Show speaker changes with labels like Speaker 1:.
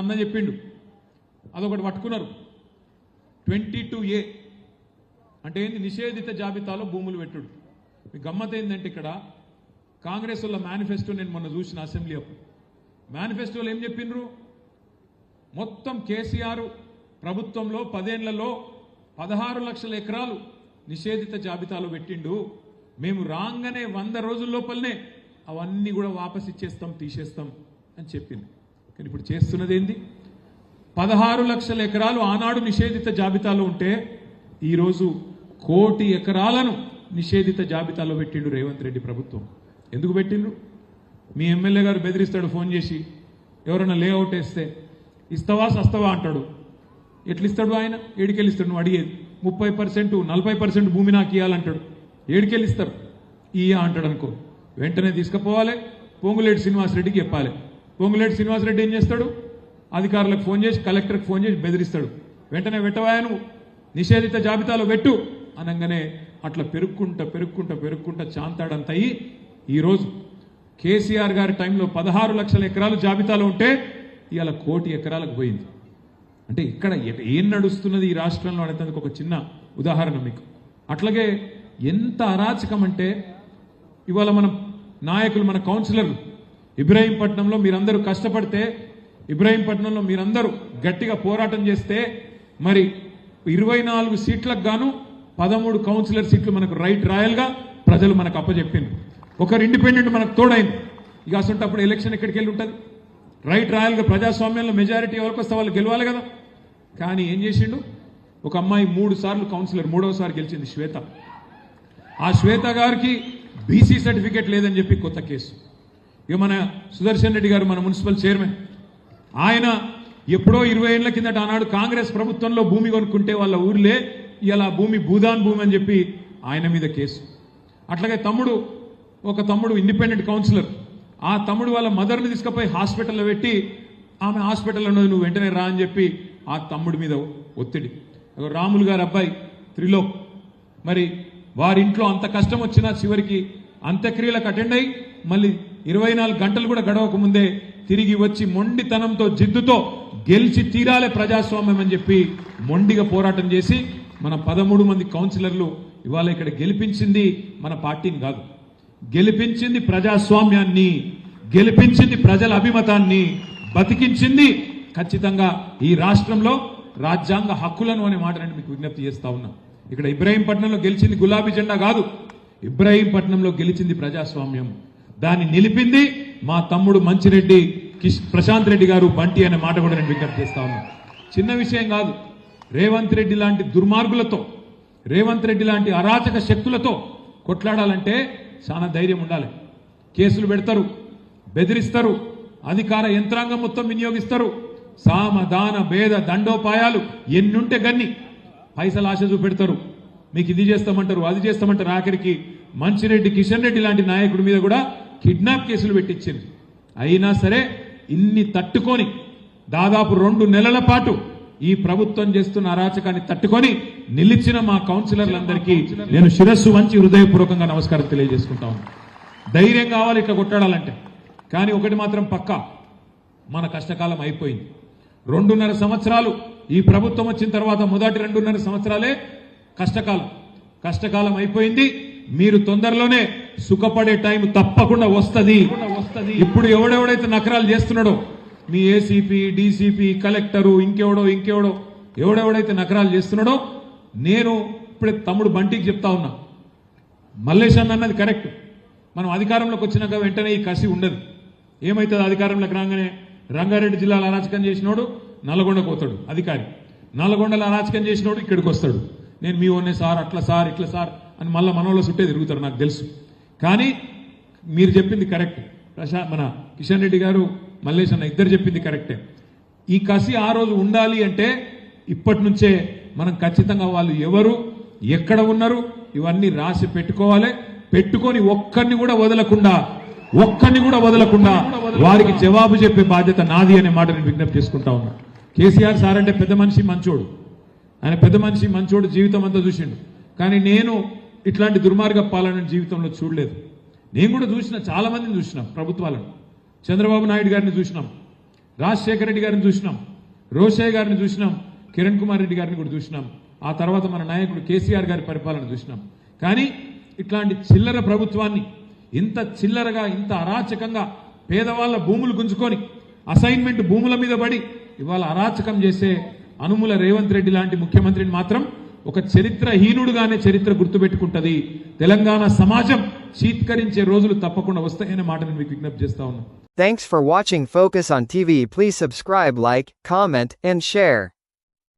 Speaker 1: అన్న చెప్పిండు అదొకటి పట్టుకున్నారు 22A అంటే ఏంది నిషేధిత జాబితాలో భూములు పెట్టుడు మీ గమ్మత్ ఏందంటే ఇక్కడ కాంగ్రెస్ వాళ్ళ మేనిఫెస్టో నేను మొన్న చూసిన అసెంబ్లీ అప్పుడు మేనిఫెస్టోలో ఏం చెప్పిండ్రు మొత్తం కేసీఆర్ ప్రభుత్వంలో 10 ఏళ్లలో 16 లక్షల ఎకరాలు నిషేధిత జాబితాలో పెట్టిండు మేము రాంగనే 100 రోజుల లోపలనే అవన్నీ కూడా వాపస్ ఇచ్చేస్తాం తీసేస్తాం అని చెప్పింది కానీ ఇప్పుడు చేస్తున్నది ఏంది 16 లక్షల ఎకరాలు ఆనాడు నిషేధిత జాబితాలో ఉంటే ఈరోజు 1 కోటి ఎకరాలను నిషేధిత జాబితాలో పెట్టిండు రేవంత్ రెడ్డి ప్రభుత్వం ఎందుకు పెట్టిండ్రు మీ ఎమ్మెల్యే గారు బెదిరిస్తాడు ఫోన్ చేసి ఎవరైనా లేఅవుట్ వేస్తే ఇస్తావా సస్తావా అంటాడు ఎట్లా ఇస్తాడు ఆయన ఏడికెళ్ళిస్తాడు నువ్వు అడిగేది 30% 40% భూమి నాకు ఇవ్వాలంటాడు ఏడికెళ్ళిస్తారు ఇయ్యా అంటాడు అనుకో వెంటనే తీసుకుపోవాలి పొంగులేటి శ్రీనివాసరెడ్డికి చెప్పాలి పొంగులేటి శ్రీనివాసరెడ్డి ఏం చేస్తాడు అధికారులకు ఫోన్ చేసి కలెక్టర్కి ఫోన్ చేసి బెదిరిస్తాడు వెంటనే పెట్టవాయా నువ్వు నిషేధిత జాబితాలో పెట్టు అనగానే అట్లా పెరుక్కుంటా చాంతాడంత అయ్యి ఈరోజు కేసీఆర్ గారి టైంలో 16 లక్షల ఎకరాలు జాబితాలో ఉంటే ఇవాళ 1 కోటి ఎకరాలకు పోయింది అంటే ఇక్కడ ఏం నడుస్తున్నది ఈ రాష్ట్రంలో అనేందుకు ఒక చిన్న ఉదాహరణ మీకు అట్లాగే ఎంత అరాచకం అంటే ఇవాళ మన నాయకులు మన కౌన్సిలర్లు ఇబ్రాహీంపట్నంలో మీరందరూ కష్టపడితే ఇబ్రాహీంపట్నంలో మీరందరూ గట్టిగా పోరాటం చేస్తే మరి 24 సీట్లకు గాను 13 కౌన్సిలర్ సీట్లు మనకు రైట్ రాయల్గా ప్రజలు మనకు అప్పచెప్పింది ఒకరు ఇండిపెండెంట్ మనకు తోడైంది ఇక అసలు ఎలక్షన్ ఎక్కడికి వెళ్ళి ఉంటుంది రైట్ రాయల్గా ప్రజాస్వామ్యంలో మెజారిటీ ఎవరికి వస్తే వాళ్ళు గెలవాలి కదా కానీ ఏం చేసిండు ఒక అమ్మాయి 3 సార్లు కౌన్సిలర్ 3వసారి గెలిచింది శ్వేత ఆ శ్వేత గారికి బీసీ సర్టిఫికేట్ లేదని చెప్పి కొత్త కేసు ఇక మన సుదర్శన్ రెడ్డి గారు మన మున్సిపల్ చైర్మన్ ఆయన ఎప్పుడో 20 ఏళ్ల కిందట ఆనాడు కాంగ్రెస్ ప్రభుత్వంలో భూమి కొనుక్కుంటే వాళ్ళ ఊర్లే ఇలా భూమి భూదాన్ భూమి అని చెప్పి ఆయన మీద కేసు అట్లాగే ఒక తమ్ముడు ఇండిపెండెంట్ కౌన్సిలర్ ఆ తమ్ముడు వాళ్ళ మదర్ని తీసుకుపోయి హాస్పిటల్లో పెట్టి ఆమె హాస్పిటల్లో నువ్వు వెంటనే రా అని చెప్పి ఆ తమ్ముడి మీద ఒత్తిడి రాములు గారి అబ్బాయి త్రిలోక్ మరి వారింట్లో అంత కష్టం వచ్చినా చివరికి అంత్యక్రియలకు అటెండ్ అయ్యి మళ్ళీ 24 గంటలు కూడా గడవక ముందే తిరిగి వచ్చి మొండితనంతో జిద్దుతో గెలిచి తీరాలే ప్రజాస్వామ్యం అని చెప్పి మొండిగా పోరాటం చేసి మన 13 మంది కౌన్సిలర్లు ఇవాళ ఇక్కడ గెలిపించింది మన పార్టీని కాదు గెలిపించింది ప్రజాస్వామ్యాన్ని గెలిపించింది ప్రజల అభిమతాన్ని బతికించింది ఖచ్చితంగా ఈ రాష్ట్రంలో రాజ్యాంగ హక్కులను అనే మాటని మీకు విజ్ఞప్తి చేస్తా ఉన్నా ఇక్కడ ఇబ్రాహీంపట్నంలో గెలిచింది గులాబీ జెండా కాదు ఇబ్రాహీంపట్నంలో గెలిచింది ప్రజాస్వామ్యం దాన్ని నిలిపింది మా తమ్ముడు మంచిరెడ్డి ప్రశాంత్ రెడ్డి గారు బంటి అనే మాట కూడా నేను విజ్ఞప్తి చేస్తా ఉన్నా చిన్న విషయం కాదు రేవంత్ రెడ్డి లాంటి దుర్మార్గులతో రేవంత్ రెడ్డి లాంటి అరాచక శక్తులతో కొట్లాడాలంటే చాలా ధైర్యం ఉండాలి కేసులు పెడతారు బెదిరిస్తారు అధికార యంత్రాంగం మొత్తం వినియోగిస్తారు సామ దాన భేద దండోపాయాలు ఎన్నుంటే గన్ని పైసలు ఆశ చూపెడతారు మీకు ఇది చేస్తామంటారు అది చేస్తామంటారు ఆఖరికి మంచిరెడ్డి కిషన్ రెడ్డి లాంటి నాయకుడి మీద కూడా కిడ్నాప్ కేసులు పెట్టించింది అయినా సరే ఇన్ని తట్టుకొని దాదాపు 2 నెలల పాటు ఈ ప్రభుత్వం చేస్తున్న అరాచకాన్ని తట్టుకొని నిలిచిన మా కౌన్సిలర్లందరికీ నేను శిరస్సు వంచి హృదయపూర్వకంగా నమస్కారం తెలియజేసుకుంటా ఉన్నాను ధైర్యం కావాలి ఇట్లా కొట్టాడాలంటే కానీ ఒకటి మాత్రం పక్కా మన కష్టకాలం అయిపోయింది 2.5 సంవత్సరాలు ఈ ప్రభుత్వం వచ్చిన తర్వాత మొదటి 2.5 సంవత్సరాలే కష్టకాలం అయిపోయింది మీరు తొందరలోనే సుఖపడే టైం తప్పకుండా వస్తుంది ఇప్పుడు ఎవడెవడైతే నకరాలు చేస్తున్నాడో మీ ఏసీపీ డీసీపీ కలెక్టరు ఇంకెవడో ఎవడెవడైతే నకరాలు చేస్తున్నాడో నేను ఇప్పుడే తమ్ముడు బంటికి చెప్తా ఉన్నా మల్లేశన్ అన్నది కరెక్ట్ మనం అధికారంలోకి వచ్చినాక వెంటనే ఈ కసి ఉండదు ఏమవుతుంది అధికారంలోకి రాగానే రంగారెడ్డి జిల్లాలో అరాచకం చేసినోడు నల్గొండకు పోతాడు అధికారి నల్గొండలో అరాచకం చేసినోడు ఇక్కడికి వస్తాడు నేను మీ ఓన్నే సార్ అట్లా సార్ ఇట్లా సార్ అని మళ్ళీ మనోళ్ళ చుట్టే తిరుగుతారు నాకు తెలుసు కానీ మీరు చెప్పింది కరెక్ట్ మన కిషన్ రెడ్డి గారు మల్లేష్ అన్న ఇద్దరు చెప్పింది కరెక్టే ఈ కసి ఆ రోజు ఉండాలి అంటే ఇప్పటి నుంచే మనం ఖచ్చితంగా వాళ్ళు ఎవరు ఎక్కడ ఉన్నారు ఇవన్నీ రాసి పెట్టుకొని ఒక్కరిని కూడా వదలకుండా వారికి జవాబు చెప్పే బాధ్యత నాది అనే మాట నేను విజ్ఞప్తి చేసుకుంటా ఉన్నా కేసీఆర్ సార్ అంటే పెద్ద మనిషి మంచోడు ఆయన పెద్ద మనిషి మంచోడు జీవితం అంతా చూసిండు కానీ నేను ఇట్లాంటి దుర్మార్గ పాలన జీవితంలో చూడలేదు నేను కూడా చూసిన చాలా మందిని చూసినాం ప్రభుత్వాలను చంద్రబాబు నాయుడు గారిని చూసినాం రాజశేఖర రెడ్డి గారిని చూసినాం, రోషయ్య గారిని చూసినాం, కిరణ్ కుమార్ రెడ్డి గారిని కూడా చూసినాం, ఆ తర్వాత మన నాయకుడు కేసీఆర్ గారి పరిపాలన చూసినాం. కానీ ఇట్లాంటి చిల్లర ప్రభుత్వాన్ని ఇంత చిల్లరగా, ఇంత అరాచకంగా పేదవాళ్ళ భూములు గుంజుకొని అసైన్మెంట్ భూముల మీద పడి ఇవాళ అరాచకం చేసే అనుముల రేవంత్ రెడ్డి లాంటి ముఖ్యమంత్రిని మాత్రం ఒక చరిత్రహీనుడుగానే చరిత్ర గుర్తుపెట్టుకుంటది. తెలంగాణ సమాజం చీత్కరించే రోజులు తప్పకుండా వస్తాయనే మాట నేను మీకు విజ్ఞప్తి చేస్తా ఉన్నా.
Speaker 2: Thanks for watching Focus on TV. Please subscribe, like, comment, and share.